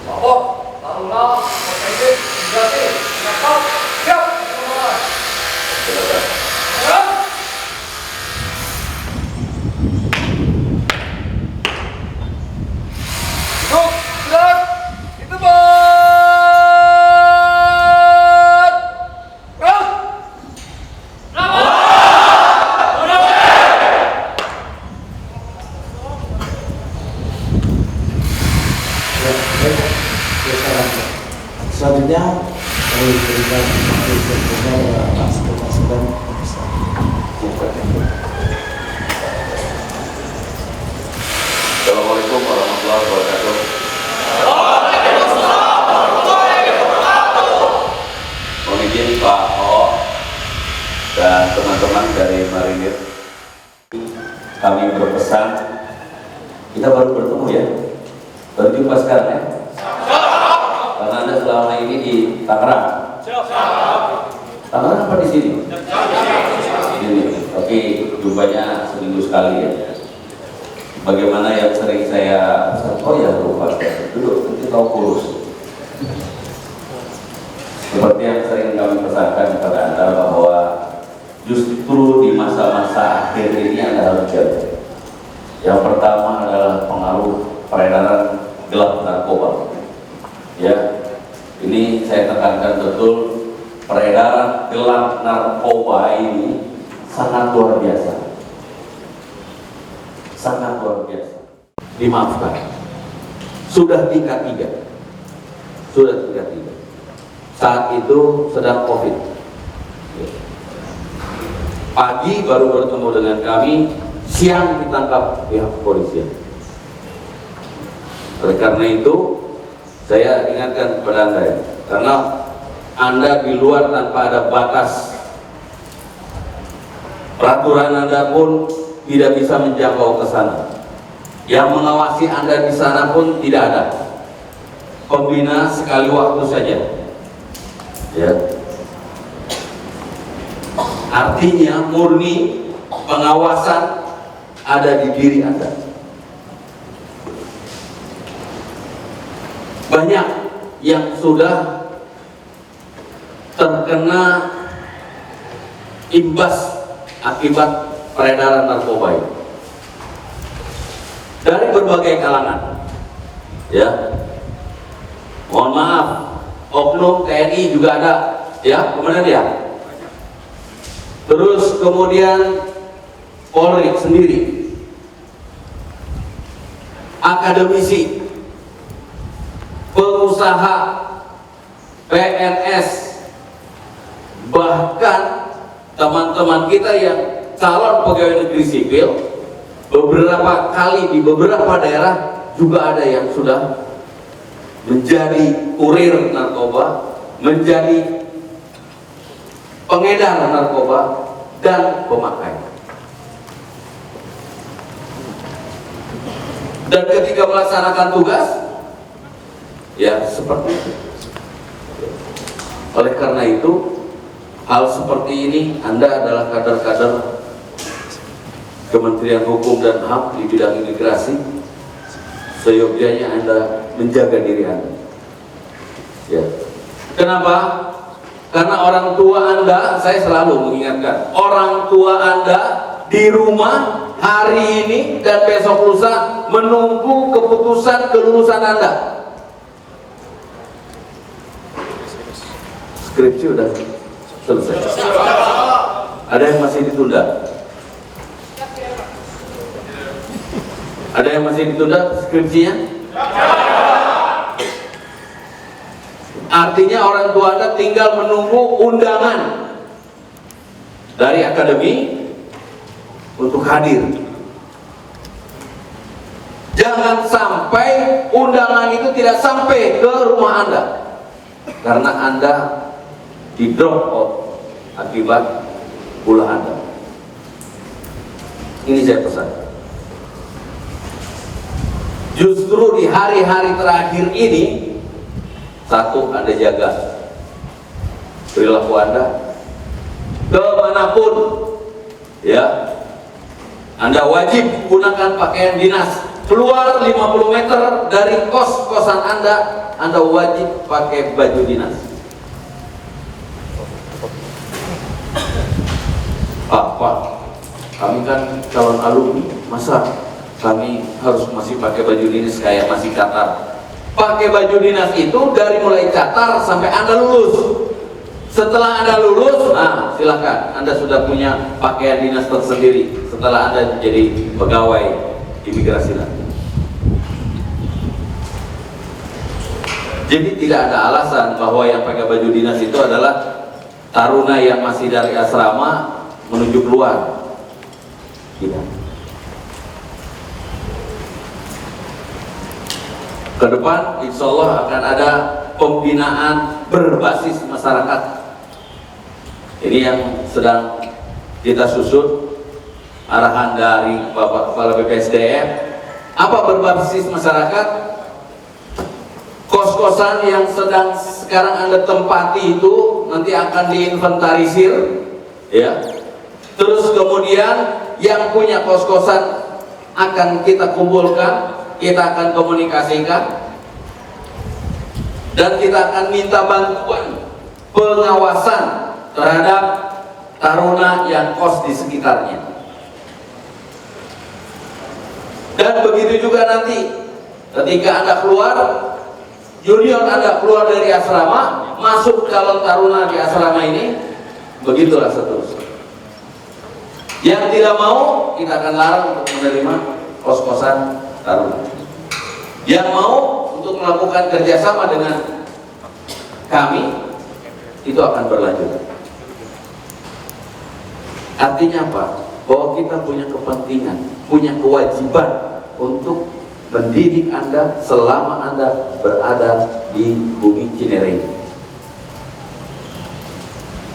Mabok, taruna, berkaitan, berarti, siap, siap, teman-teman. Siap. Yuk, gerak, di tempat. Gerak. Selanjutnya kami berikan kepada Pak Sekretaris dan Assalamualaikum warahmatullahi wabarakatuh. Mohon izin Pak O dan teman-teman dari Marinir, kami berpesan, kita baru bertemu ya, baru jumpa sekarang ya, karena Anda selama ini di Tangerang. Tangerang apa di sini? Ini, oke, jumpanya seminggu sekali ya. Bagaimana yang sering saya pesan, oh ya lupa, duduk, nanti tahu kurus. Seperti yang sering kami pesankan kepada Anda bahwa justru di masa-masa akhir ini Anda harus jaga. Yang pertama adalah pengaruh peredaran gelap narkoba. Ya, ini saya tekankan betul, peredaran gelap narkoba ini sangat luar biasa. Sangat luar biasa. Dimaafkan. Sudah tingkat 3. Sudah tingkat 3. Saat itu sedang COVID. Pagi baru bertemu dengan kami, siang ditangkap pihak kepolisian. Oleh karena itu, saya ingatkan kepada Anda ya, karena Anda di luar tanpa ada batas, peraturan Anda pun tidak bisa menjangkau ke sana. Yang mengawasi Anda di sana pun tidak ada. Pembina sekali waktu saja. Ya. Artinya murni pengawasan ada di diri Anda. Banyak yang sudah terkena imbas akibat peredaran narkoba ini dari berbagai kalangan, ya. Mohon maaf, oknum TNI juga ada, ya, kemudian ya. Terus kemudian Polri sendiri, akademisi, pengusaha, PNS, bahkan teman-teman kita yang calon pegawai negeri sipil, beberapa kali di beberapa daerah juga ada yang sudah menjadi kurir narkoba, menjadi pengedar narkoba dan pemakai. Dan ketika melaksanakan tugas, ya seperti itu. Oleh karena itu, hal seperti ini, Anda adalah kader-kader Kementerian Hukum dan HAM di bidang imigrasi, seyogyanya Anda menjaga diri Anda. Ya. Kenapa? Karena orang tua Anda, saya selalu mengingatkan, orang tua Anda di rumah hari ini dan besok lusa menunggu keputusan kelulusan Anda. Skripsi udah selesai. Ada yang masih ditunda? Ada yang masih ditunda skripsinya? Artinya orang tua Anda tinggal menunggu undangan dari akademi untuk hadir. Jangan sampai undangan itu tidak sampai ke rumah Anda karena Anda di drop out akibat ulah Anda. Ini saya pesan. Justru di hari-hari terakhir ini, satu, Anda jaga perilaku Anda kemanapun, ya. Anda wajib gunakan pakaian dinas. Keluar 50 meter dari kos-kosan Anda, Anda wajib pakai baju dinas. Pak, kami kan calon alumni, masa kami harus masih pakai baju dinas kayak masih Qatar? Pakai baju dinas itu dari mulai Qatar sampai Anda lulus. Setelah Anda lulus, nah silakan, Anda sudah punya pakaian dinas tersendiri setelah Anda jadi pegawai imigrasi nanti. Jadi tidak ada alasan bahwa yang pakai baju dinas itu adalah taruna yang masih dari asrama menuju keluar. Tidak. Ke depan insya Allah akan ada pembinaan berbasis masyarakat. Ini yang sedang kita susun, arahan dari Bapak Kepala BPSDM. Apa berbasis masyarakat? Kos-kosan yang sedang sekarang Anda tempati itu nanti akan diinventarisir, ya. Terus kemudian yang punya kos-kosan akan kita kumpulkan, kita akan komunikasikan, dan kita akan minta bantuan pengawasan terhadap taruna yang kos di sekitarnya. Dan begitu juga nanti ketika Anda keluar, junior Anda keluar dari asrama, masuk calon taruna di asrama ini, begitulah seterusnya. Yang tidak mau, kita akan larang untuk menerima kos-kosan taruna. Yang mau untuk melakukan kerjasama dengan kami, itu akan berlanjut. Artinya apa? Bahwa kita punya kepentingan, punya kewajiban untuk mendidik Anda selama Anda berada di bumi Cinere.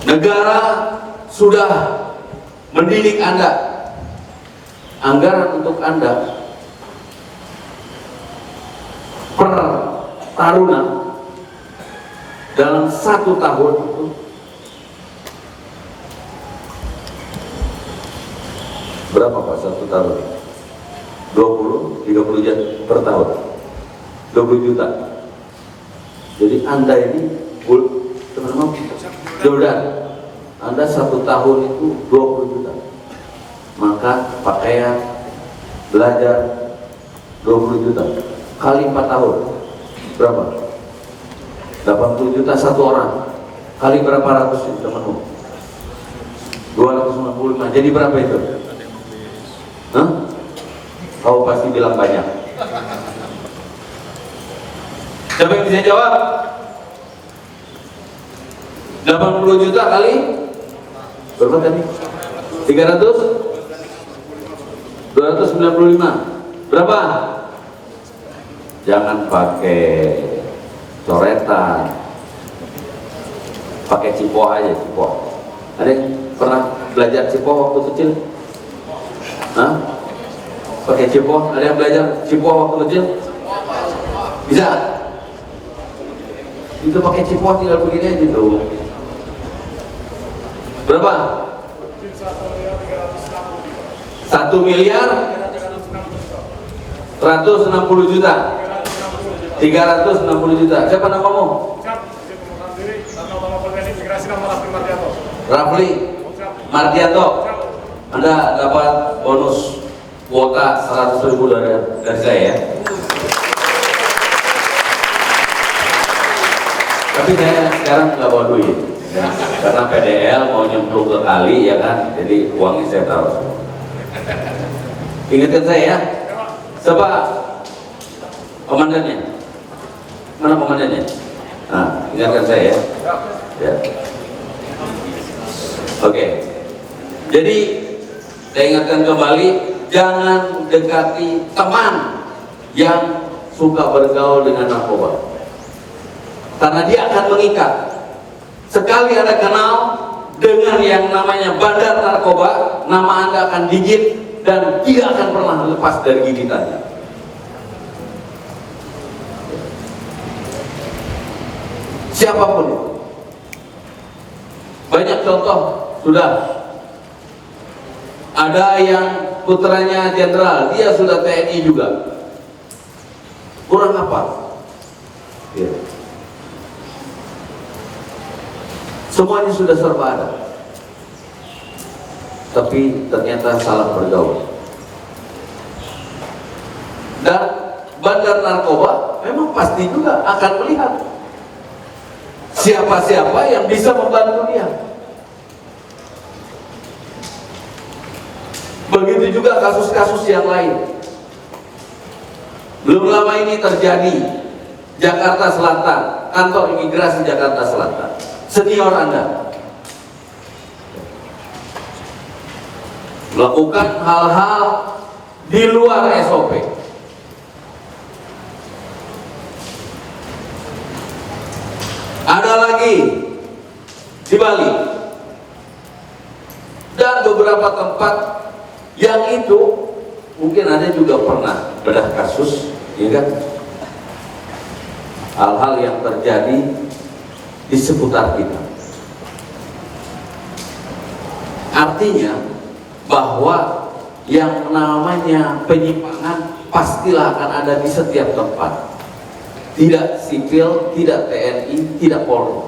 Negara sudah mendidik Anda. Anggaran untuk Anda per taruna dalam 1 tahun itu berapa Pak 1 tahun? 20, 30 juta per tahun, 20 juta. Jadi Anda ini, teman-teman, Jordan, Anda 1 tahun itu 20 juta. Maka pakaian, belajar 20 juta kali 4 tahun berapa? 80 juta 1 orang kali berapa ratus itu teman-teman? 295. Jadi berapa itu? Hah? Kau pasti bilang banyak. Siapa yang bisa jawab? 80 juta kali berapa tadi? 300? 295. Berapa? Jangan pakai coretan, pakai cipoh aja, cipoh. Ada yang pernah belajar cipoh waktu kecil? Hah? Pakai cipoh? Ada yang belajar cipoh waktu kecil? Bisa? Itu pakai cipoh tinggal begini aja tuh. Berapa? 1 miliar 160 juta. 360 juta. Siapa namamu? Rafli Mardianto. Anda dapat bonus kuota 100.000 dari saya ya. Tapi saya sekarang nggak bawa duit ya, karena PDL mau nyemplung ke kali ya kan, jadi uangnya saya taruh. Ingatkan saya ya. Siapa komandannya? Mana komandannya? Nah, ingatkan saya ya. Ya. Oke. Jadi saya ingatkan kembali, jangan dekati teman yang suka bergaul dengan narkoba, karena dia akan mengikat. Sekali Anda kenal dengan yang namanya bandar narkoba, nama Anda akan digit dan tidak akan pernah lepas dari gigitannya. Siapapun itu. Banyak contoh sudah. Ada yang putranya jenderal, dia sudah TNI juga. Kurang apa? Ya. Semuanya sudah serba ada, tapi ternyata salah bergaul. Dan bandar narkoba memang pasti juga akan melihat siapa-siapa yang bisa membantu dia. Begitu juga kasus-kasus yang lain. Belum lama ini terjadi Jakarta Selatan, kantor imigrasi Jakarta Selatan. Senior Anda melakukan hal-hal di luar SOP. Ada lagi di Bali dan beberapa tempat yang itu mungkin Anda juga pernah bedah kasus, ya kan? Hal-hal yang terjadi di seputar kita. Artinya bahwa yang namanya penyimpangan pastilah akan ada di setiap tempat. Tidak sipil, tidak TNI, tidak Polri,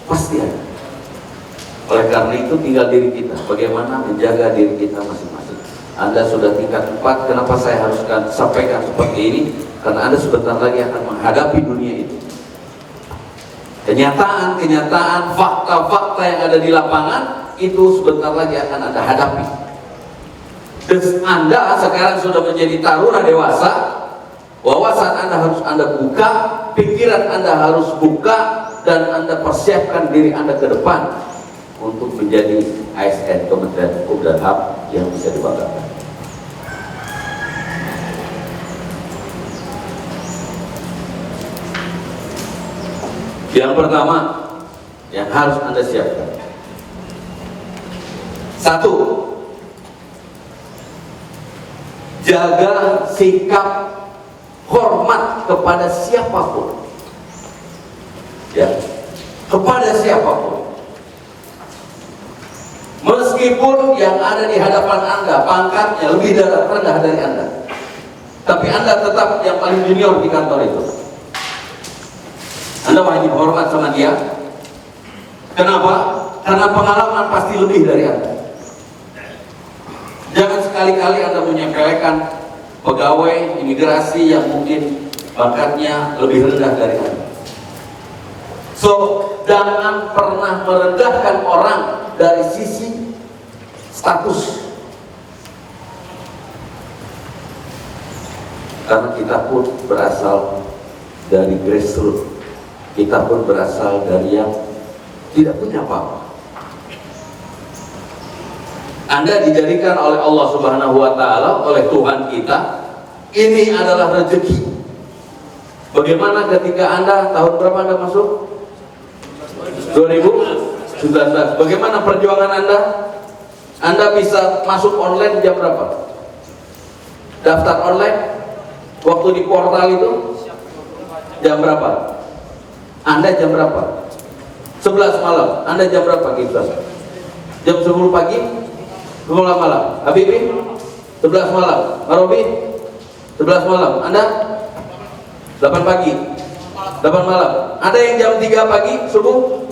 pasti ada. Oleh karena itu tinggal diri kita, bagaimana menjaga diri kita masing-masing. Anda sudah tingkat 4, kenapa saya harus sampaikan seperti ini? Karena Anda sebentar lagi akan menghadapi dunia itu. Kenyataan, fakta-fakta yang ada di lapangan itu sebentar lagi akan Anda hadapi. Dan Anda sekarang sudah menjadi taruna dewasa, wawasan Anda harus Anda buka, pikiran Anda harus buka, dan Anda persiapkan diri Anda ke depan untuk menjadi ASN Kementerian Hukum dan HAM yang bisa dibanggakan. Yang pertama yang harus Anda siapkan, satu, jaga sikap hormat kepada siapapun, ya, kepada siapapun. Meskipun yang ada di hadapan Anda pangkatnya lebih rendah dari Anda, tapi Anda tetap yang paling junior di kantor itu. Anda wajib hormat sama dia. Kenapa? Karena pengalaman pasti lebih dari Anda. Jangan sekali-kali Anda menyepelekan pegawai imigrasi yang mungkin pangkatnya lebih rendah dari Anda. So, jangan pernah merendahkan orang dari sisi status. Karena kita pun berasal dari grassroots. Kita pun berasal dari yang tidak punya apa-apa. Anda dijadikan oleh Allah Subhanahu wa Ta'ala, oleh Tuhan kita, ini adalah rezeki. Bagaimana ketika Anda, tahun berapa Anda masuk? 2019. Bagaimana perjuangan Anda? Anda bisa masuk online jam berapa? Daftar online waktu di portal itu jam berapa? Anda jam berapa? 11 malam. Anda jam berapa kita? Jam 10 pagi? 10 malam. Habibi? 11 malam. Marobi? 11 malam. Anda? 8 pagi. 8 malam. Ada yang jam 3 pagi subuh?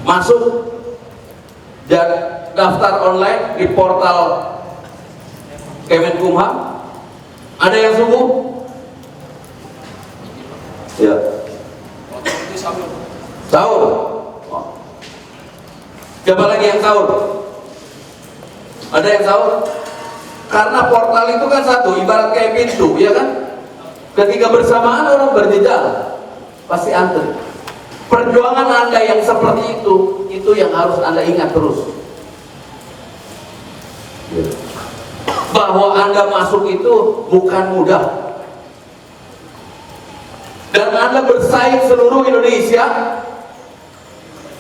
Masuk dan daftar online di portal Kemenkumham. Ada yang subuh? Ya. Sahur. Siapa lagi yang sahur? Ada yang sahur? Karena portal itu kan satu, ibarat kayak pintu, ya kan? Ketika bersamaan orang berjejak, pasti antri. Perjuangan Anda yang seperti itu yang harus Anda ingat terus. Bahwa Anda masuk itu bukan mudah. Dan Anda bersaing seluruh Indonesia.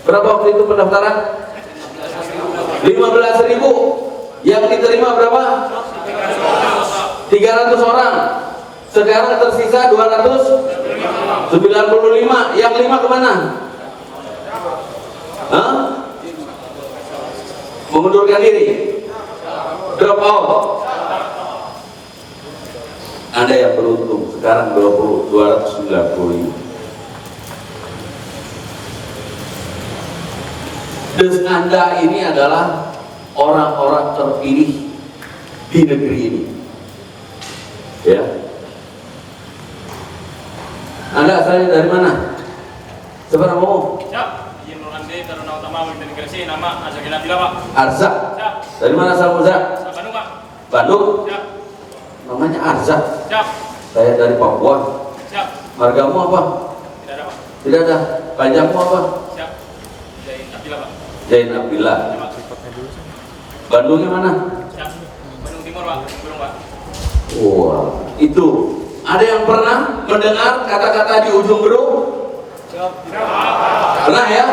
Berapa waktu itu pendaftaran? 15.000. Yang diterima berapa? 300 orang. Sekarang tersisa 295. Yang 5 kemana? Hah? Mengundurkan diri? Drop out? Anda yang beruntung. sekarang 290.000. Anda ini adalah orang-orang terpilih di negeri ini, ya. Anda asalnya dari mana? Siapa namamu? Siap. Izin Nur Andi Taruna Utama Wilayah Gresik, nama Arzaki Nabila, Pak. Arzak. Siap. Dari mana asalmu, Zak? Saya Bandung, Pak. Bandung. Siap. Namanya Arzak. Siap. Saya dari Papua. Siap. Margamu apa? Tidak ada, Pak. Tidak ada. Panjangmu apa? Siap. Zain Nabila, Pak. Zain Abdillah. Siap, Pak. Bandungnya mana? Siap. Bandung Timur, Pak. Bandung, Pak. Wah, itu. Ada yang pernah mendengar kata-kata di ujung berung? Siap. Pernah ya?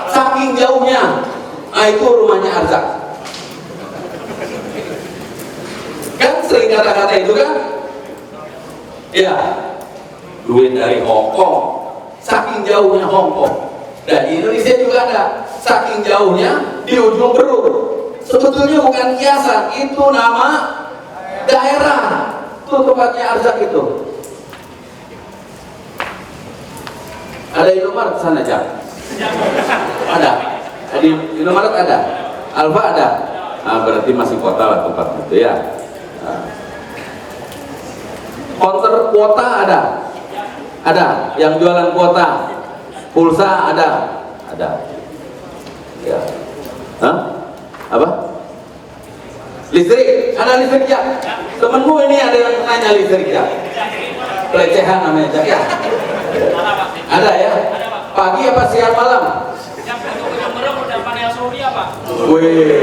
Saking jauhnya. Nah, itu rumahnya Arzak. Kan sering kata-kata itu kan? Ya. Duit dari Hongkong. Saking jauhnya Hongkong. Dan di Indonesia juga ada. Saking jauhnya di ujung berung. Sebetulnya bukan kiasan, itu nama daerah. Itu tempatnya Arzak itu. Ada Indomaret sana, Jak? Ada. Di Indomaret ada. Alfa ada. Nah, berarti masih kota lah tempat itu ya. Nah. Counter kuota ada. Ada. Yang jualan kuota. Pulsa ada. Ada. Ya. Hah? Apa? Listrik. Ada listrik, Jak? Temenmu ini ada yang nanya listrik, Jak? Pelecehan namanya, Jak, ya? Ada ya? Pagi apa siang malam? Siap. Untuk yang merah udah panel surya, Pak. Wih.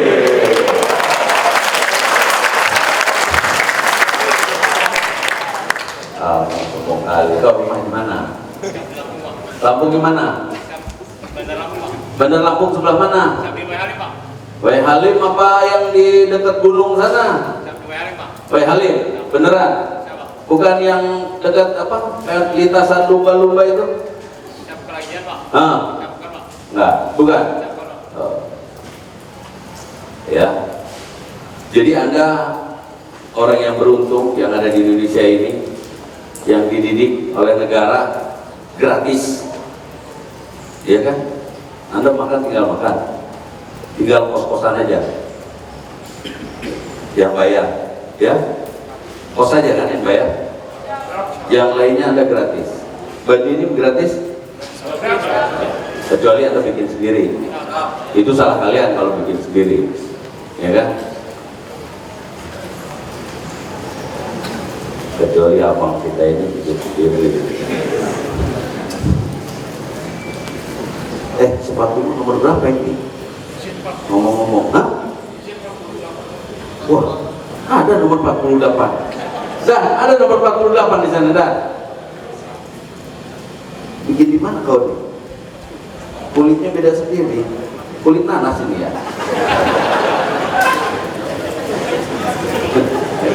Sombong kali. Kau rumah di mana? Lampung, Pak. Lampung di mana? Siap. Bandar Lampung, Pak. Bandar Lampung sebelah mana? Siap di Wehari, Pak. Wai Halim apa yang di dekat gunung sana? Siap di Wehari, Pak. Wai Halim, beneran? Siap, Pak. Bukan yang dekat apa? Lintasan lumba-lumba itu? Siap kelahian, Pak. Ah, Siap, bukan, Pak. enggak, bukan. Siap, Pak. Oh. Ya. Jadi Anda orang yang beruntung yang ada di Indonesia ini, yang dididik oleh negara gratis, ya kan? Anda makan tinggal makan, tinggal kos-kosan aja, yang bayar, ya, kos aja kan yang bayar, yang lainnya Anda gratis. Baju ini gratis, kecuali Anda bikin sendiri. Itu salah kalian kalau bikin sendiri, ya kan? Kecuali abang kita ini bikin sendiri. Sepatumu nomor berapa ini? Ngomong-ngomong, hah? Wah, ada nomor 48. Dan ada nomor 48 di sana, Dan. Bikin di mana kau nih? Kulitnya beda sendiri. Kulit nanas ini ya.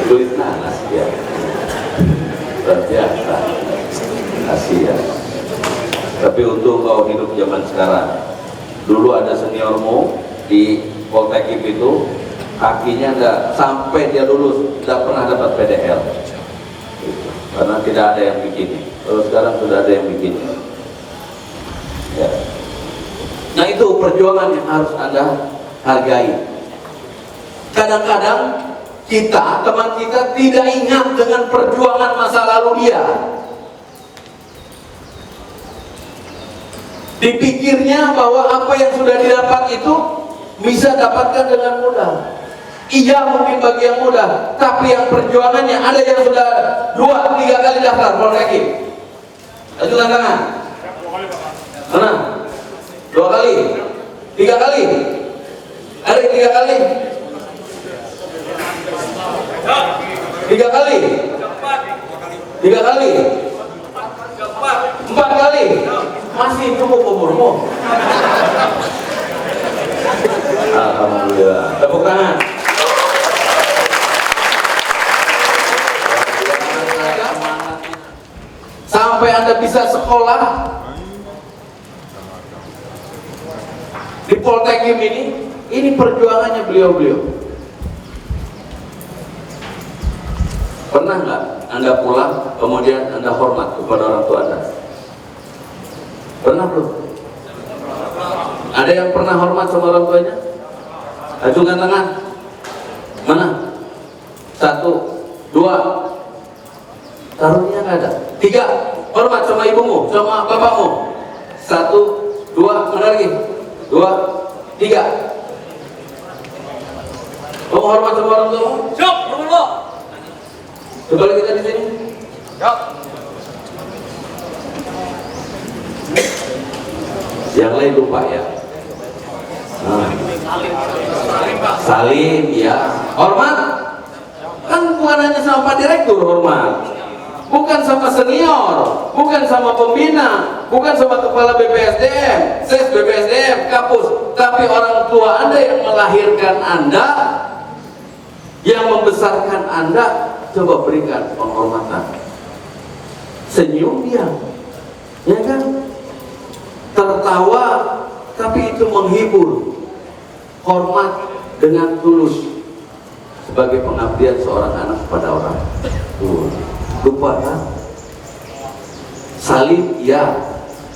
Kulit nanas ya. Luar biasa. Kasihan. Tapi untung kau hidup zaman sekarang. Dulu ada seniormu di Poltekip itu, kakinya enggak sampai dia lulus, tidak pernah dapat PDL. Karena tidak ada yang bikin. Kalau sekarang sudah ada yang bikin. Ya. Nah, itu perjuangan yang harus Anda hargai. Kadang-kadang kita, teman kita tidak ingat dengan perjuangan masa lalu dia. Dipikirnya bahwa apa yang sudah didapat itu bisa dapatkan dengan mudah. Iya, mungkin bagi yang mudah, tapi yang perjuangannya ada yang sudah 2-3 kali daftar Poltekip. Ajukan tangan. Mana? 2 kali, 3 kali. Ada yang 3 kali? 3 kali? 3 kali? 4 kali? Masih cukup umurmu. Alhamdulillah. Tepuk tangan. Sampai Anda bisa sekolah di Poltekip ini perjuangannya beliau-beliau. Pernah nggak Anda pulang, kemudian Anda hormat kepada orang tua Anda? Pernah belum? Ada yang pernah hormat sama orang tuanya? Acungkan tangan. Mana? 1, 2. Taruhnya nggak ada. 3, hormat sama ibumu, sama bapakmu. 1, 2, mana lagi? 2, 3. Kamu hormat sama orang tua? Siap, Rasulullah. Kembali kita di sini. Siap. Yang lain lupa ya. Nah. Salim ya. Hormat. Kan bukan hanya sama Pak Direktur hormat. Bukan sama senior, bukan sama pembina, bukan sama kepala BPSDM, ses BPSDM, kapus, tapi orang tua Anda yang melahirkan Anda, yang membesarkan Anda, coba berikan penghormatan. Senyum dia, ya kan? Tertawa, tapi itu menghibur. Hormat dengan tulus sebagai pengabdian seorang anak kepada orang. Lupa kan? Salim ya,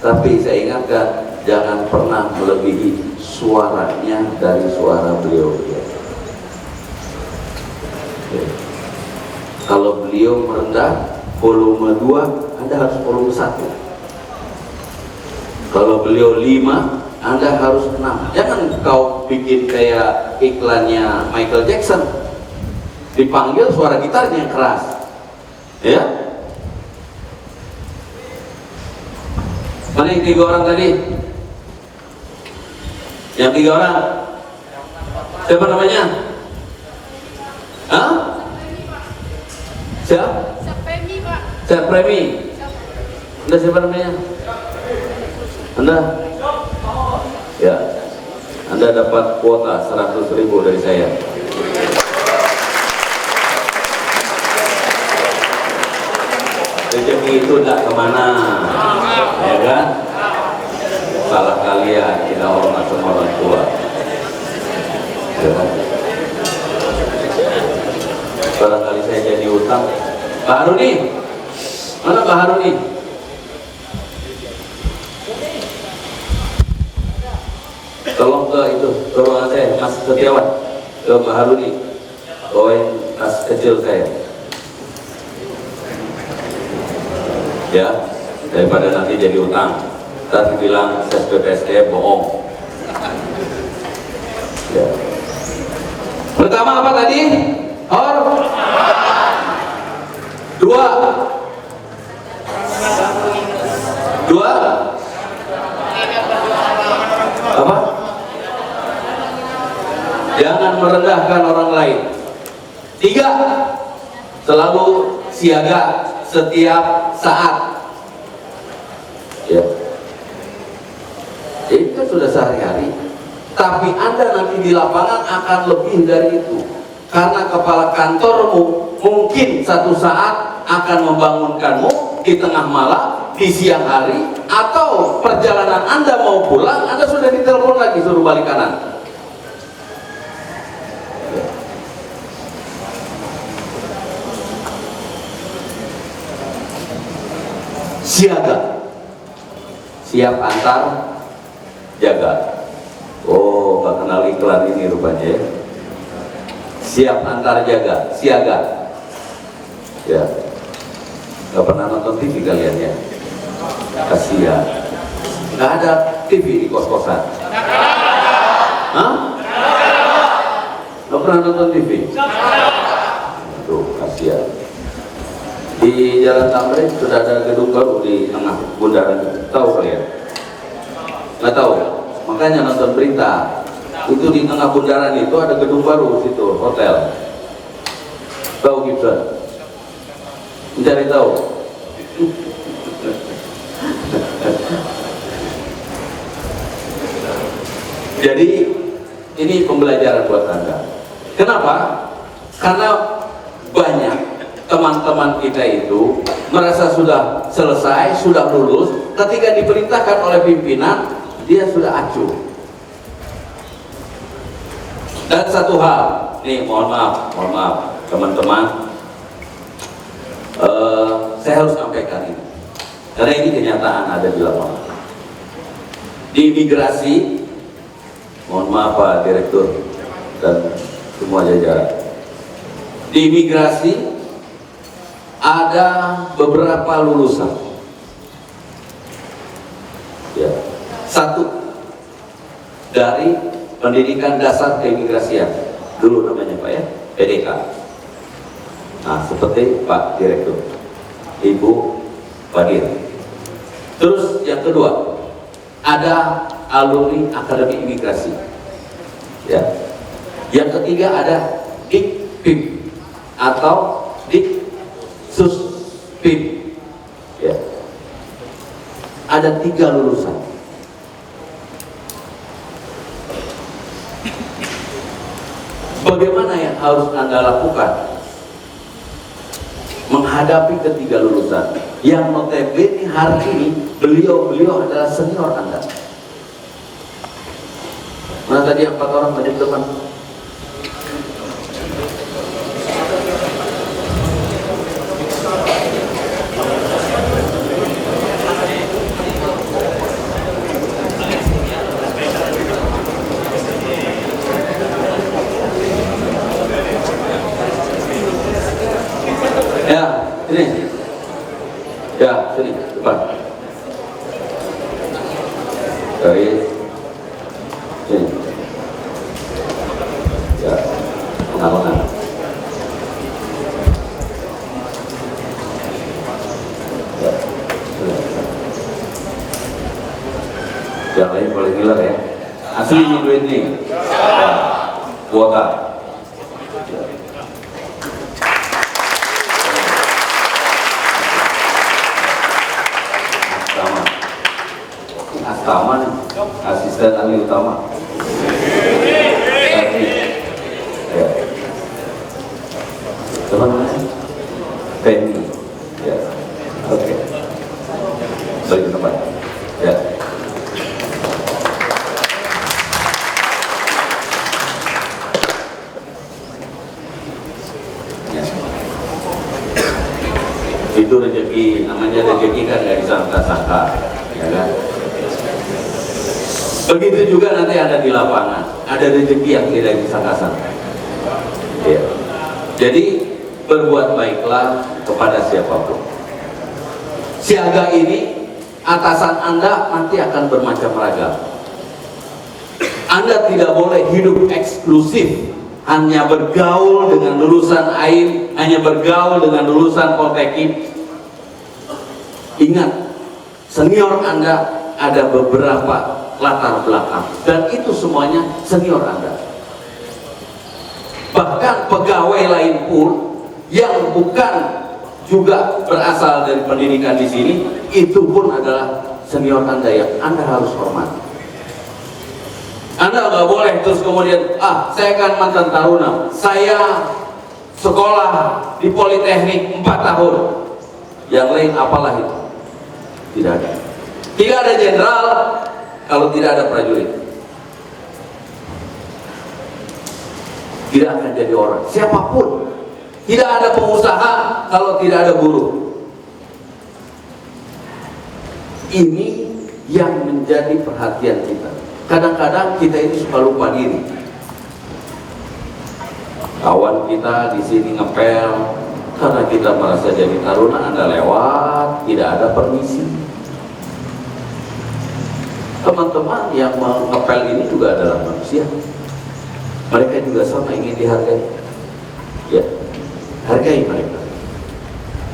tapi saya ingatkan jangan pernah melebihi suaranya dari suara beliau. Kalau beliau merendah volume 2, Anda harus volume 1. Kalau beliau 5, Anda harus 6. Jangan kau bikin kayak iklannya Michael Jackson, dipanggil suara gitarnya yang keras, ya. Mana yang 3 orang tadi? Yang 3 orang siapa namanya? Hah? Siapa? Premi, Pak. Siapa Premi? Anda siapa namanya? Anda? Ya, Anda dapat kuota 100.000 dari saya. Rezeki itu tidak kemana, ya kan? Salah kalian tidak hormat sama orang tua, ya kan? Barangkali saya jadi utang. Pak Haruni, mana Pak Haruni? Tolong ke itu, ke ruangan saya, Mas Setiawan, ke Pak Haruni, bawain tas kecil saya. Ya, daripada nanti jadi utang, ntar bilang ses BPSDM bohong. Ya. Pertama apa tadi? Dua. Apa? Jangan merendahkan orang lain. 3, selalu siaga setiap saat. Ya. Itu kan sudah sehari-hari. Tapi Anda nanti di lapangan akan lebih dari itu. Karena kepala kantormu mungkin satu saat akan membangunkanmu di tengah malam, di siang hari, atau perjalanan Anda mau pulang, Anda sudah ditelepon lagi suruh balik kanan. Siaga, siap antar, jaga. Oh, nggak kenal iklan ini rupanya ya. Siap antar jaga, siaga. Ya, nggak pernah nonton TV kalian ya? Kasihan, nggak ada TV di kos-kosan. Hah? Nggak pernah nonton TV? Tuh, kasihan. Di Jalan Tamrin sudah ada gedung baru di tengah bundaran. Tahu kalian? Nggak tahu? Makanya nonton berita. Itu di tengah bundaran itu ada gedung baru situ, hotel. Tahu Gibson? Mencari tahu. Jadi ini pembelajaran buat Anda. Kenapa? Karena banyak teman-teman kita itu merasa sudah selesai, sudah lulus, ketika diperintahkan oleh pimpinan, dia sudah acuh. Dan satu hal, nih mohon maaf teman-teman, Saya harus sampaikan ini karena ini kenyataan ada di lapangan. Di imigrasi, mohon maaf Pak Direktur dan semua jajaran, di imigrasi ada beberapa lulusan, ya, satu dari pendidikan dasar keimigrasian dulu namanya Pak ya, PDK. Nah, seperti Pak Direktur, Ibu Badir. Terus yang kedua, ada alumni Akademi Imigrasi. Ya. Yang ketiga ada Dikpim atau Diksuspim. Ya. Ada 3 lulusan. Bagaimana yang harus Anda lakukan menghadapi ketiga lulusan yang notabene hari ini beliau adalah senior Anda? Mana tadi 4 orang tadi depan? Ya, sini. Ya, sini, depan. Dari sini. Ya, pengawalan. Ya, yang lain boleh ngiler ya. Asli ini duit nih. Ya, kuota. Astaman, asisten ahli utama. Ya. Teman-teman, Penny. Ya. Oke. Bagi tempat. Ya. Ya. Itu rezeki, namanya rezeki kan nggak disangka-sangka, ya kan? Begitu juga nanti ada di lapangan, ada rezeki yang tidak disangka-sangka. Ya. Jadi berbuat baiklah kepada siapapun. Siaga ini atasan Anda nanti akan bermacam ragam. Anda tidak boleh hidup eksklusif, hanya bergaul dengan lulusan AIM, hanya bergaul dengan lulusan Polteknik. Ingat, senior Anda ada beberapa latar belakang dan itu semuanya senior Anda. Bahkan pegawai lain pun yang bukan juga berasal dari pendidikan di sini, itu pun adalah senior Anda yang Anda harus hormati. Anda nggak boleh terus kemudian, saya kan mantan taruna, saya sekolah di Politeknik 4 tahun, yang lain apalah itu. Tidak ada. Tidak ada jenderal kalau tidak ada prajurit. Tidak akan jadi orang, siapapun. Tidak ada pengusaha kalau tidak ada buruh. Ini yang menjadi perhatian kita. Kadang-kadang kita ini suka lupa diri. Kawan kita di sini ngepel karena kita merasa jadi taruna, Anda lewat, tidak ada permisi. Teman-teman yang mengepel ini juga adalah manusia. Mereka juga sama ingin dihargai. Ya, hargai mereka.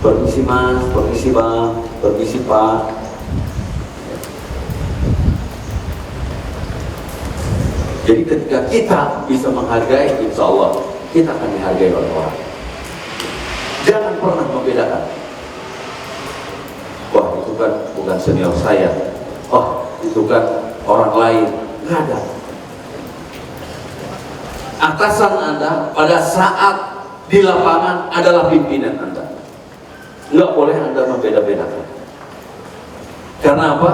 Permisi mas, permisi bang, permisi pak. Jadi ketika kita bisa menghargai, insya Allah kita akan dihargai oleh orang. Jangan pernah membedakan. Wah, itu kan bukan senior saya. Oh, itu kan orang lain. Nggak ada. Atasan Anda pada saat di lapangan adalah pimpinan Anda. Nggak boleh Anda membeda-bedakan. Karena apa?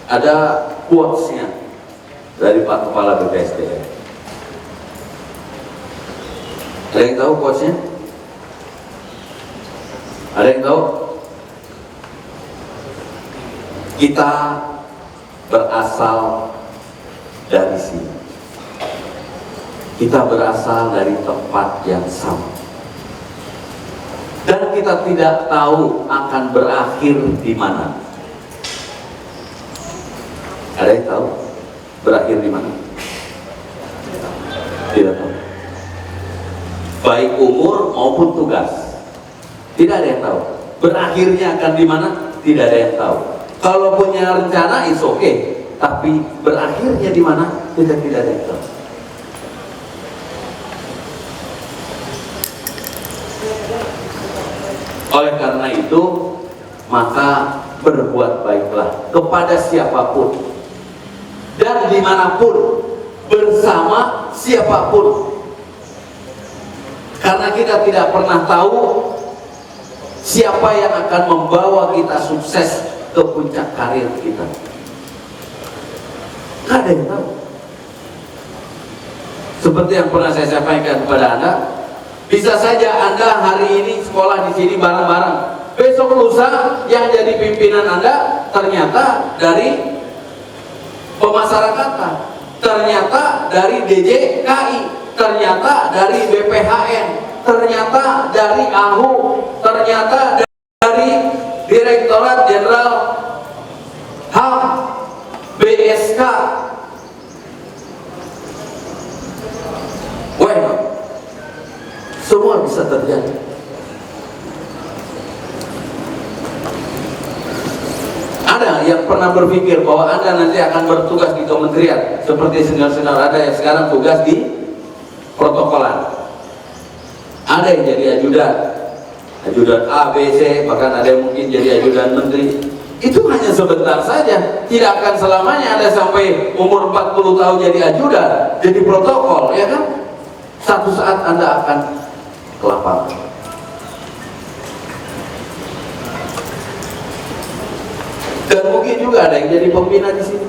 Ada quotes-nya dari Pak Kepala BPSDM. Ada yang tahu quotes-nya? Ada yang tahu? Kita berasal dari sini. Kita berasal dari tempat yang sama. Dan kita tidak tahu akan berakhir di mana. Ada yang tahu berakhir di mana? Tidak tahu. Baik umur maupun tugas, tidak ada yang tahu. Berakhirnya akan di mana? Tidak ada yang tahu. Kalau punya rencana, it's okay. Tapi berakhirnya di mana? Kita tidak ada yang tahu. Oleh karena itu, maka berbuat baiklah kepada siapapun dan dimanapun, bersama siapapun, karena kita tidak pernah tahu siapa yang akan membawa kita sukses ke puncak karir kita. Tidak ada yang tahu. Seperti yang pernah saya sampaikan kepada Anda, bisa saja Anda hari ini sekolah di sini bareng-bareng, besok lusa yang jadi pimpinan Anda ternyata dari pemasarakatan, ternyata dari DJKI, ternyata dari BPHN, ternyata dari AHU, ternyata dari Direktorat Jenderal HAM, BSK. Why not? Semua bisa terjadi. Ada yang pernah berpikir bahwa Anda nanti akan bertugas di kementerian seperti senior-senior ada yang sekarang tugas di protokolan. Ada yang jadi ajudan A, B, C, bahkan ada yang mungkin jadi ajudan menteri. Itu hanya sebentar saja, tidak akan selamanya Anda sampai umur 40 tahun jadi ajudan, jadi protokol, ya kan? Satu saat Anda akan ke lapangan. Dan mungkin juga ada yang jadi pembina di sini.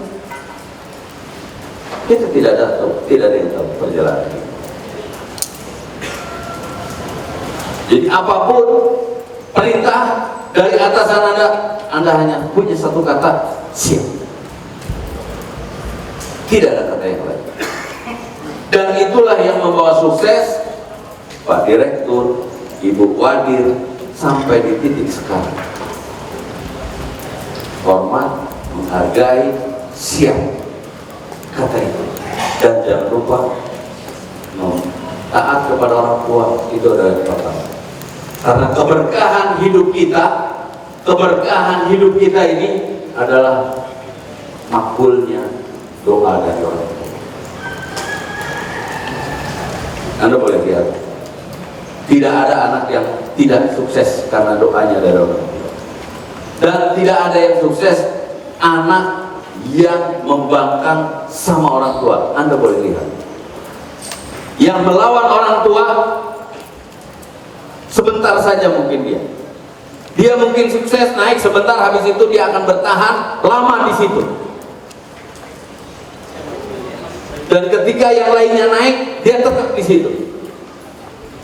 Kita tidak ada yang tahu perjalanan ini. Jadi apapun perintah dari atasan Anda hanya punya satu kata, siap. Tidak ada kata yang lain. Dan itulah yang membawa sukses Pak Direktur, Ibu Wadir sampai di titik sekarang. Hormat, menghargai, siap. Kata itu. Dan jangan lupa taat kepada orang tua, itu adalah yang pertama. Karena keberkahan hidup kita ini adalah makbulnya doa dari orang tua. Anda boleh lihat, tidak ada anak yang tidak sukses karena doanya dari orang tua. Dan tidak ada yang sukses anak yang membangkang sama orang tua. Anda boleh lihat, yang melawan orang tua sebentar saja mungkin dia mungkin sukses naik sebentar, habis itu dia akan bertahan lama di situ. Dan ketika yang lainnya naik, dia tetap di situ.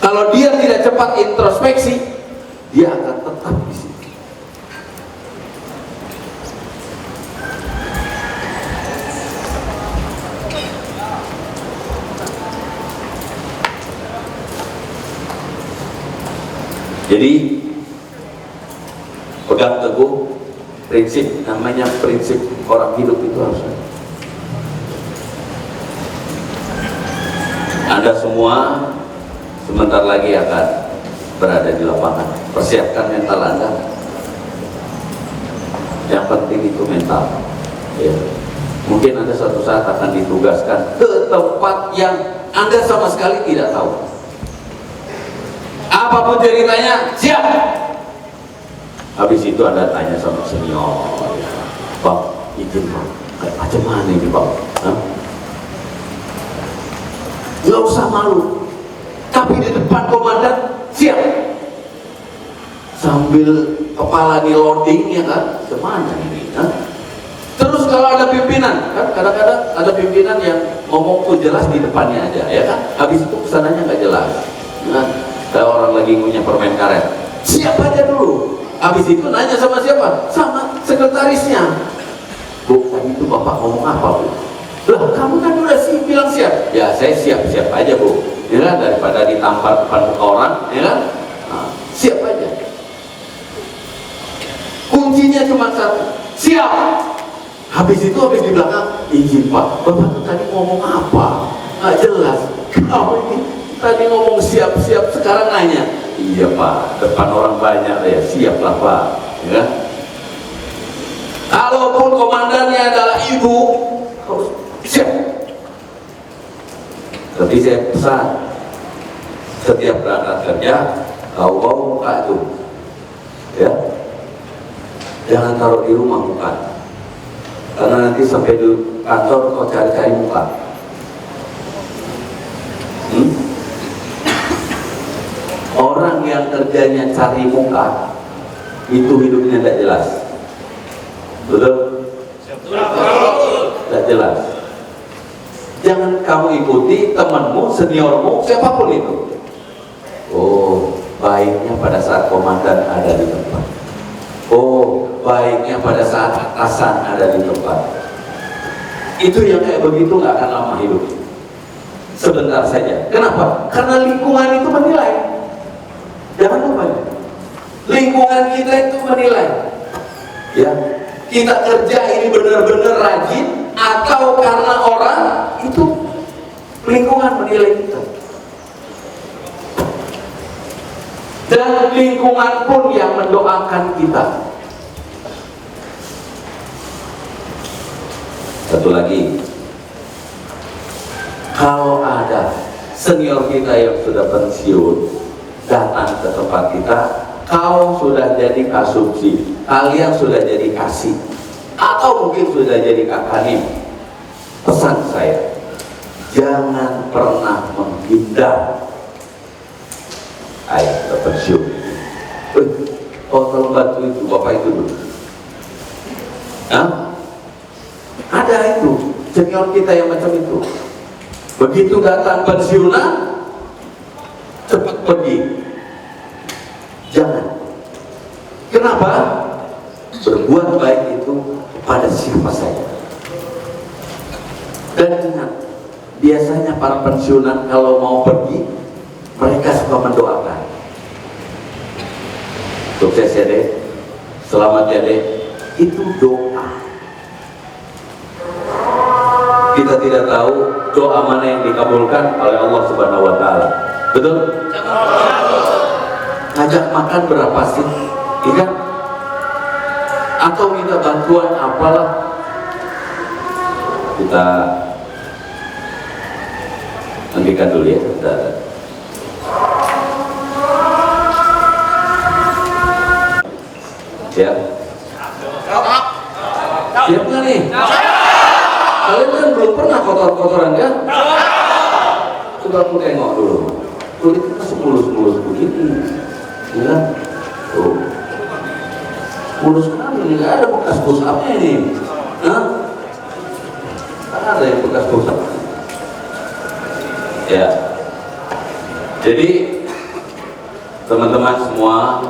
Kalau dia tidak cepat introspeksi, dia akan tetap di situ. Jadi pegang teguh prinsip, namanya prinsip orang hidup itu harus ada. Anda semua sebentar lagi akan berada di lapangan. Persiapkan mental Anda. Yang penting itu mental. Ya. Mungkin Anda suatu saat akan ditugaskan ke tempat yang Anda sama sekali tidak tahu. Apapun ceritanya, siap. Habis itu Anda tanya sama senior, Bang, izin Bang, kayak macam mana ini Bang? Nggak usah malu, tapi di depan komandan, siap. Sambil kepala di loading, ya kan, kemana ini? Terus kalau ada pimpinan, kan kadang-kadang ada pimpinan yang ngomong tuh jelas di depannya aja, ya kan? Habis itu kesananya nggak jelas. Kayak orang lagi ngunyah permen karet, Siap aja dulu. Habis itu nanya sama siapa? Sama sekretarisnya. Bu, tadi itu Bapak ngomong apa, Bu? Lah, kamu kan udah sih bilang siap. Ya, saya siap-siap aja, Bu. Ya kan, daripada ditampar depan orang, ya kan? Nah, siap aja. Kuncinya cuma satu, siap. Habis itu, habis di belakang, izin Pak, Bapak tuh tadi ngomong apa? Nggak jelas. Kamu ini tadi ngomong siap-siap, sekarang nanya. Iya Pak, depan orang banyak ya, siaplah Pak. Ya. Kalaupun komandannya adalah ibu, harus siap. Tapi saya pesan, setiap berangkat kerja, kau bawa muka itu, ya, jangan taruh di rumah muka, karena nanti sampai di kantor kau cari-cari muka. Orang yang kerjanya cari muka itu hidupnya tidak jelas, betul? Tidak jelas. Jangan kamu ikuti temanmu, seniormu, siapapun itu. Oh, baiknya pada saat komandan ada di tempat. Oh, baiknya pada saat atasan ada di tempat. Itu yang kayak begitu nggak akan lama hidup. Sebentar saja. Kenapa? Karena lingkungan itu menilai. Jangan lupa, lingkungan kita itu menilai. Ya, kita kerja ini benar-benar rajin atau karena orang itu lingkungan menilai kita. Dan lingkungan pun yang mendoakan kita. Satu lagi, kalau ada senior kita yang sudah pensiun datang ke tempat kita, kau sudah jadi kasubsi, kalian sudah jadi kasih, atau mungkin sudah jadi kakanim. Pesan saya, jangan pernah menghindar. Ayo, kita pensiun. Oh, tolong bantu itu, Bapak itu dulu. Nah, ada itu, senior kita yang macam itu. Begitu datang pensiunan, cepat pergi. Jangan. Kenapa? Berbuat baik itu pada siapa saja. Dan ingat, biasanya para pensiunan kalau mau pergi, mereka suka mendoakan. Sukses ya Dek, selamat ya Dek. Itu doa. Kita tidak tahu doa mana yang dikabulkan oleh Allah Subhanahu wa Ta'ala. Betul? Ngajak makan berapa sih? Iya? Atau minta bantuan apalah? Kita hentikan dulu ya. Siap? Siap nggak nih? Kalian kan belum pernah kotor-kotoran kan? Coba aku tengok dulu. Kulit kita semulus-mulus begini. Ya, tuh, mulus sekali, nggak ada bekas pusapnya ini. Hah? Ada yang bekas pusap. Ya, jadi teman-teman semua,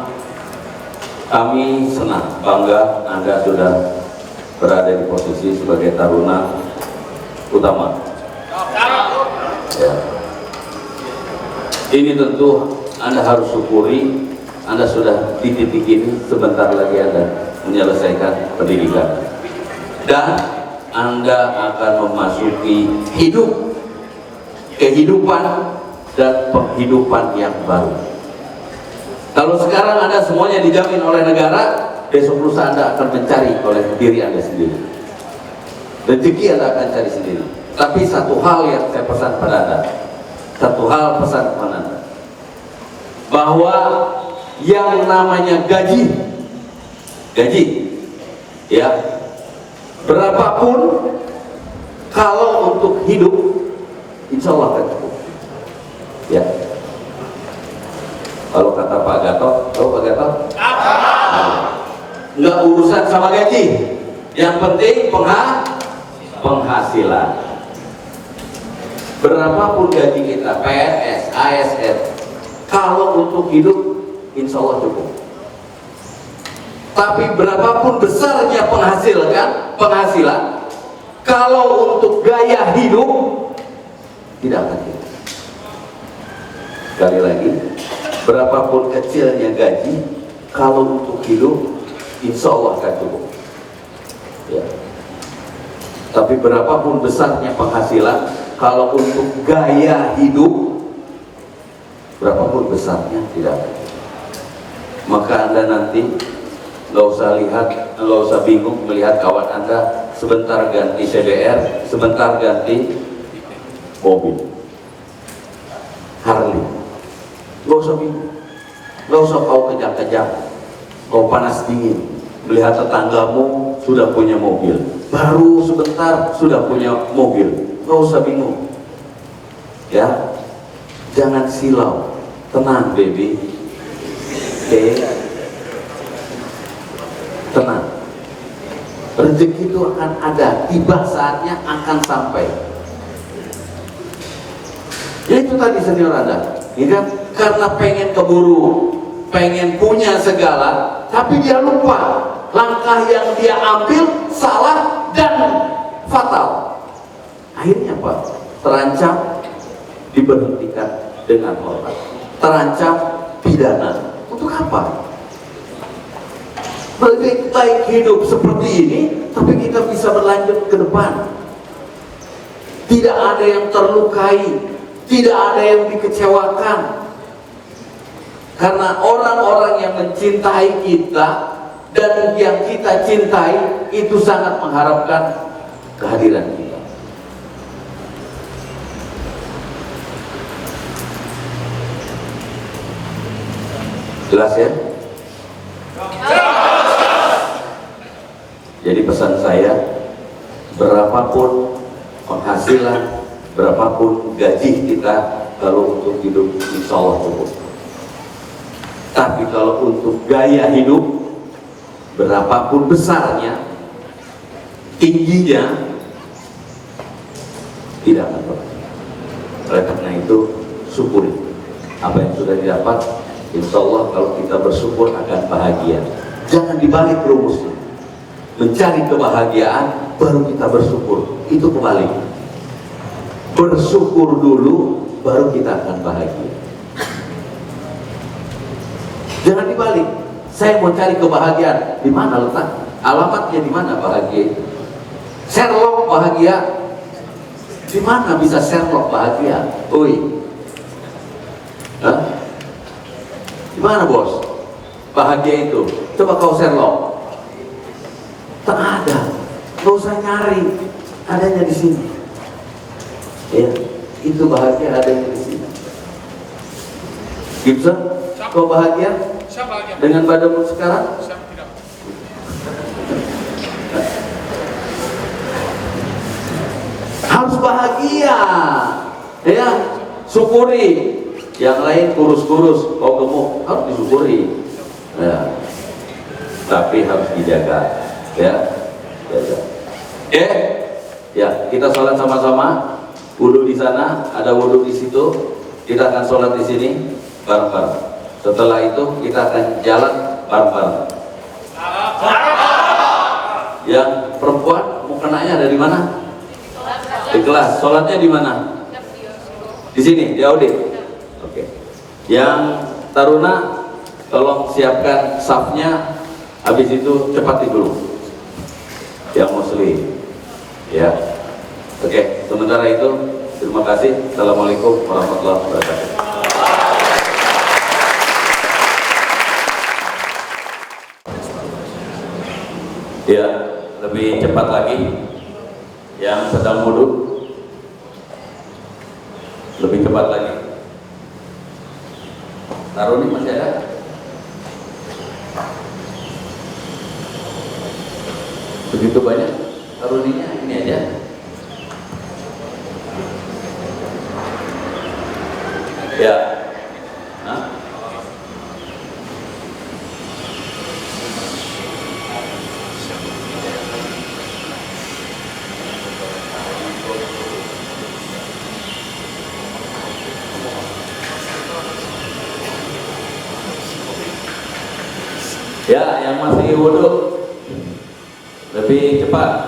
kami senang, bangga Anda sudah berada di posisi sebagai taruna utama. Ya. Ini tentu Anda harus syukuri, Anda sudah di titik ini, sebentar lagi Anda menyelesaikan pendidikan. Dan Anda akan memasuki kehidupan dan penghidupan yang baru. Kalau sekarang Anda semuanya dijamin oleh negara, besok lusa Anda akan mencari oleh diri Anda sendiri. Rezeki Anda akan cari sendiri. Tapi satu hal yang saya pesan pada Anda, satu hal pesan kepada Anda, bahwa yang namanya gaji, ya, berapapun, kalau untuk hidup, insya Allah akan cukup. Ya. Kalau kata Pak Gatot, tahu Pak Gatot? Nggak urusan sama gaji, yang penting penghasilan. Berapapun gaji kita, PNS, ASN, kalau untuk hidup, insya Allah cukup. Tapi berapapun besarnya penghasilan, kalau untuk gaya hidup tidak akan cukup. Sekali lagi, berapapun kecilnya gaji, kalau untuk hidup, insya Allah akan cukup. Ya. Tapi berapapun besarnya penghasilan, kalau untuk gaya hidup, berapapun besarnya tidak akan cukup. Maka Anda nanti nggak usah bingung melihat kawan Anda sebentar ganti CBR, sebentar ganti mobil Harley. Nggak usah bingung, nggak usah kau kejang-kejang, kau panas dingin melihat tetanggamu sudah punya mobil, baru sebentar sudah punya mobil. Nggak usah bingung, ya. Jangan silau, tenang baby, oke, tenang. Rezeki itu akan ada, tiba saatnya akan sampai. Ya itu tadi senior Anda, ya kan? Karena pengen keburu, pengen punya segala, tapi dia lupa langkah yang dia ambil salah dan fatal. Akhirnya apa? Terancam diberhentikan dengan hormat, terancam pidana. Untuk apa? Lebih baik hidup seperti ini, tapi kita bisa berlanjut ke depan. Tidak ada yang terlukai, tidak ada yang dikecewakan. Karena orang-orang yang mencintai kita dan yang kita cintai itu sangat mengharapkan kehadiran kita. Jelas ya? Jadi pesan saya, berapapun penghasilan, berapapun gaji kita, kalau untuk hidup insya Allah cukup. Tapi kalau untuk gaya hidup, berapapun besarnya, tingginya, tidak akan pernah. Oleh karena itu, syukuri apa yang sudah didapat. Insya Allah kalau kita bersyukur akan bahagia. Jangan dibalik rumusnya. Mencari kebahagiaan baru kita bersyukur, itu kebalik. Bersyukur dulu baru kita akan bahagia. Jangan dibalik. Saya mau cari kebahagiaan, di mana letak? Alamatnya di mana bahagia itu? Sherlock bahagia, di mana bisa Sherlock bahagia? Oi, di mana bos? Bahagia itu? Coba kau Sherlock. Tak ada, nggak usah nyari, adanya di sini. Ya, itu bahagia adanya di sini. Gibson, kau bahagia? Siapa? Dengan badanmu sekarang? Siapa tidak? Harus bahagia, ya. Syukuri. Yang lain kurus-kurus, kau gemuk, harus disyukuri. Ya. Tapi harus dijaga. Ya, ya, kita sholat sama-sama. Wudhu di sana, ada wudhu di situ. Kita akan sholat di sini bareng-bareng. Setelah itu kita akan jalan bareng-bareng. Yang perempuan mau kenanya dari mana? Di kelas. Sholatnya di mana? Di sini, di audit. Oke. Yang taruna, tolong siapkan safnya. Habis itu cepat dulu. Yang muslim, ya. Oke, sementara itu terima kasih. Assalamualaikum warahmatullahi wabarakatuh. Ya, lebih cepat lagi. Yang sedang wudhu, lebih cepat lagi. Taruni masih ada? Begitu banyak taruninya, ini aja. Ya. Hah? yang masih wudhu lebih cepat.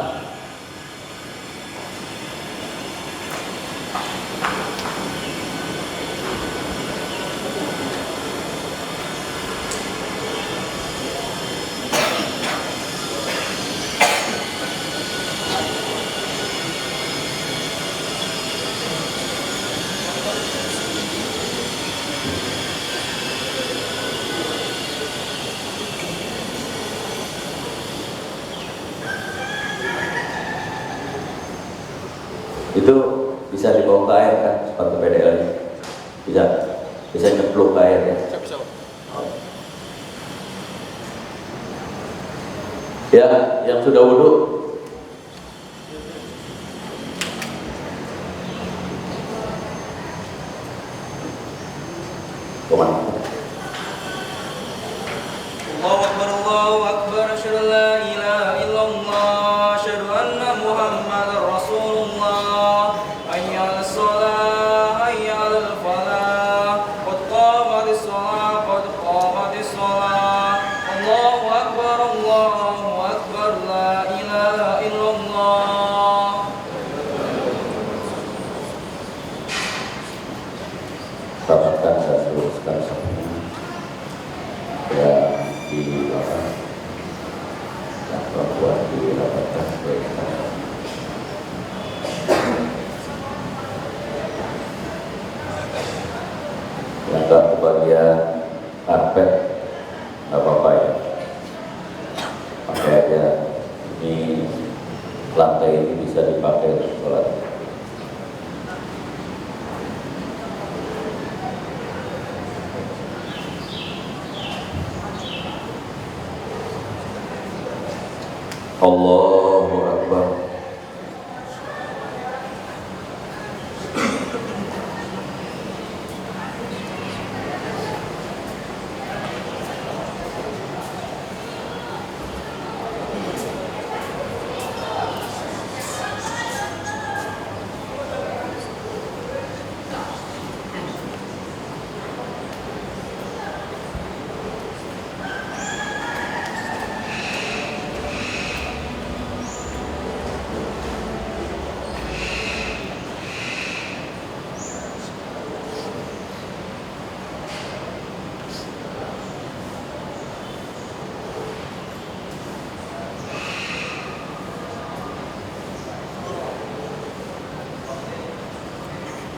Itu bisa dibawa ke air kan, sepatu PDL nya bisa nyepluk ke air ya. Bisa. Ya, yang sudah wudhu kemana? Allahu Akbar, asyhadu an la ilaha illallah, asyhadu anna Muhammadar Rasulullah, hayya 'alas shalah, hayya 'alal falah, qad qamatis shalah, qad qamatis shalah, Allahu Akbar, la ilaha illallah. Rapatkan dan luruskan semua yang di belakang, yang perempuan dirapatkan baik-baik. Yang tak kebagian karpet nggak apa-apa ya, pakai aja. Ini lantai ini bisa dipakai untuk sholat. Allahu Akbar.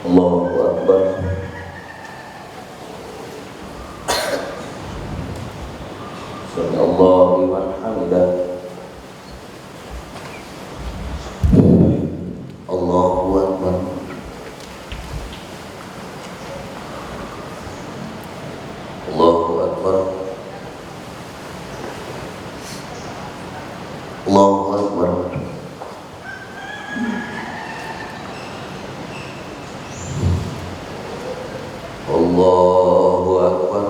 Allahu Akbar. Sami Allahu liman hamidah. Allahu Akbar. Allahu Akbar. Allahu Akbar. Allahu Akbar.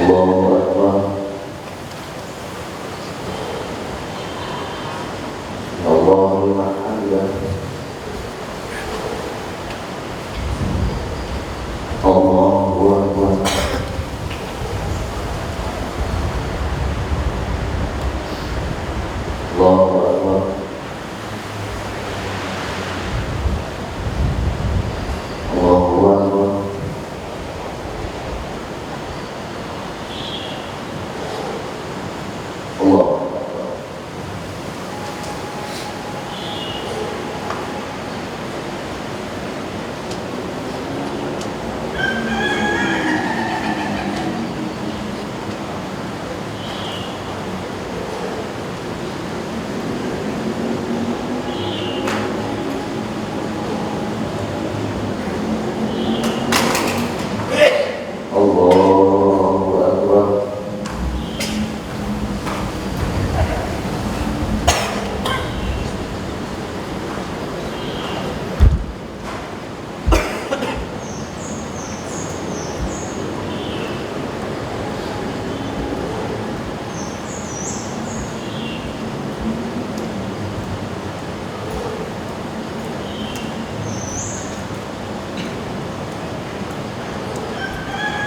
Allahu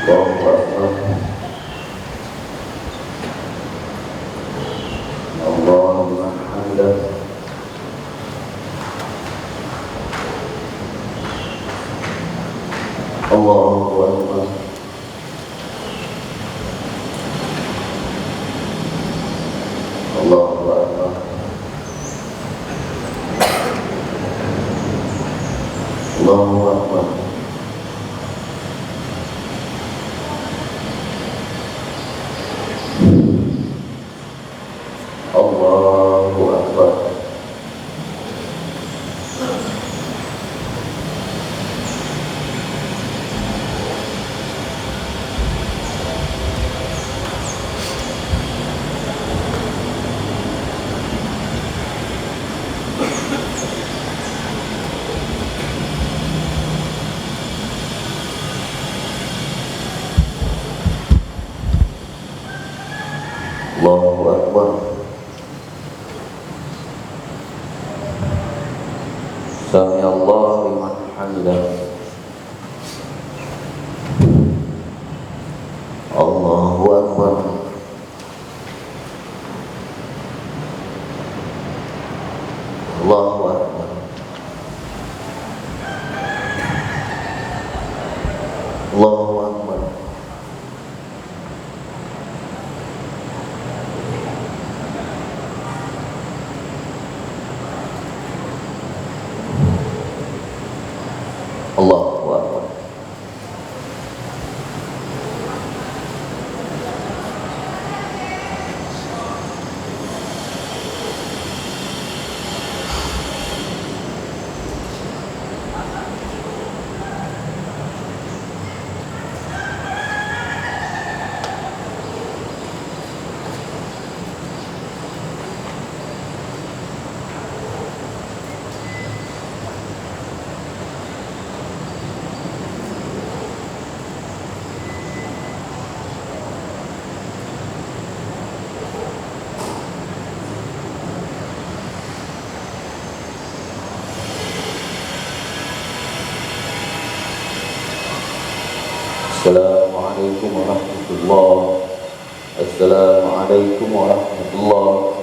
Allahu Akbar. Allahu Akbar. Allahu Akbar. Allahu Akbar. Allahu Akbar. Allahu Akbar. Allahu Akbar. Sami Allahu liman hamidah. Allahu Akbar. Allahu Akbar. Allahu Akbar. Allahu Akbar. Assalamualaikum warahmatullahi wabarakatuh. Assalamualaikum warahmatullahi